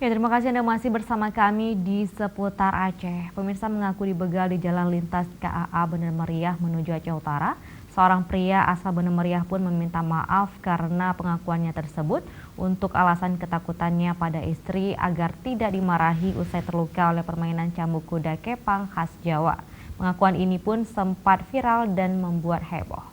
Ya, terima kasih Anda masih bersama kami di seputar Aceh. Pemirsa mengaku dibegal di jalan lintas KAA Bener Meriah menuju Aceh Utara. Seorang pria asal Bener Meriah pun meminta maaf karena pengakuannya tersebut untuk alasan ketakutannya pada istri agar tidak dimarahi usai terluka oleh permainan cambuk kuda kepang khas Jawa. Pengakuan ini pun sempat viral dan membuat heboh.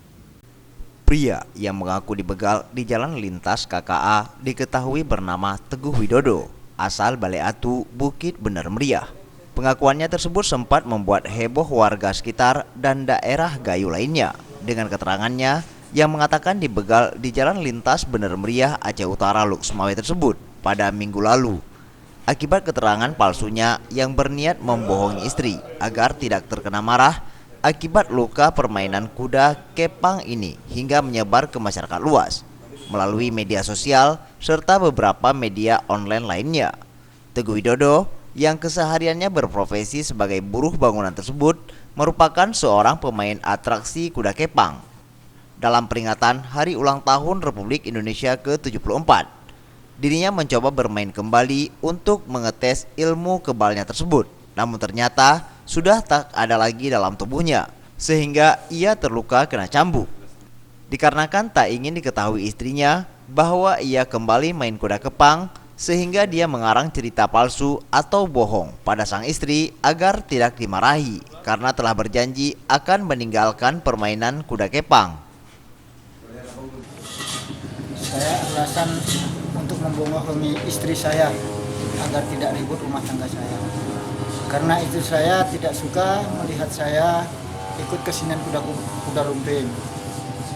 Pria yang mengaku dibegal di jalan lintas KKA diketahui bernama Teguh Widodo, asal Balai Atu, Bukit Bener Meriah. Pengakuannya tersebut sempat membuat heboh warga sekitar dan daerah Gayo lainnya. Dengan keterangannya yang mengatakan dibegal di jalan lintas Bener Meriah Aceh Utara Luksmawe tersebut pada minggu lalu. Akibat keterangan palsunya yang berniat membohongi istri agar tidak terkena marah akibat luka permainan kuda kepang ini hingga menyebar ke masyarakat luas melalui media sosial serta beberapa media online lainnya. Teguh Widodo yang kesehariannya berprofesi sebagai buruh bangunan tersebut merupakan seorang pemain atraksi kuda kepang. Dalam peringatan Hari Ulang Tahun Republik Indonesia ke-74, dirinya mencoba bermain kembali untuk mengetes ilmu kebalnya tersebut. Namun ternyata sudah tak ada lagi dalam tubuhnya, sehingga ia terluka kena cambuk. Dikarenakan tak ingin diketahui istrinya bahwa ia kembali main kuda kepang, sehingga dia mengarang cerita palsu atau bohong pada sang istri agar tidak dimarahi karena telah berjanji akan meninggalkan permainan kuda kepang. Saya alasan untuk membohongi istri saya agar tidak ribut rumah tangga saya. Karena itu saya tidak suka melihat saya ikut kesenian kuda lumping.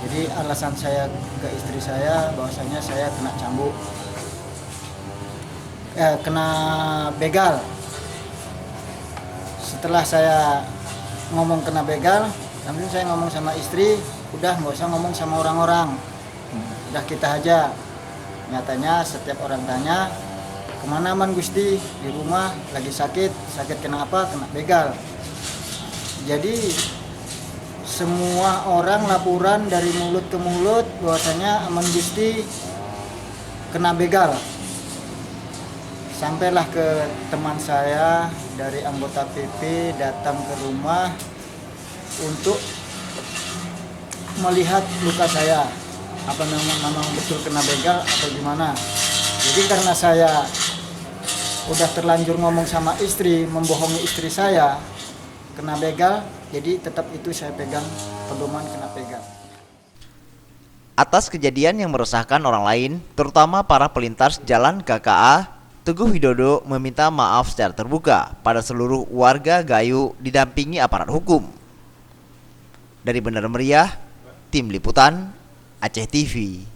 Jadi alasan saya ke istri saya bahwasanya saya kena cambuk, kena begal. Setelah saya ngomong kena begal, langsung saya ngomong sama istri, udah nggak usah ngomong sama orang-orang, udah kita aja. Nyatanya setiap orang tanya, kemana Man Gusti? Di rumah lagi sakit kenapa? Kena begal. Jadi semua orang laporan dari mulut ke mulut bahwasanya Man Gusti kena begal. Sampailah ke teman saya dari anggota PP datang ke rumah untuk melihat luka saya. Apa memang betul kena begal atau gimana? Jadi karena saya udah terlanjur ngomong sama istri, membohongi istri saya kena begal, jadi tetap itu saya pegang pedoman kena begal. Atas kejadian yang meresahkan orang lain, terutama para pelintas jalan KKA, Teguh Widodo meminta maaf secara terbuka pada seluruh warga Gayo didampingi aparat hukum. Dari Bener Meriah, Tim Liputan, Aceh TV.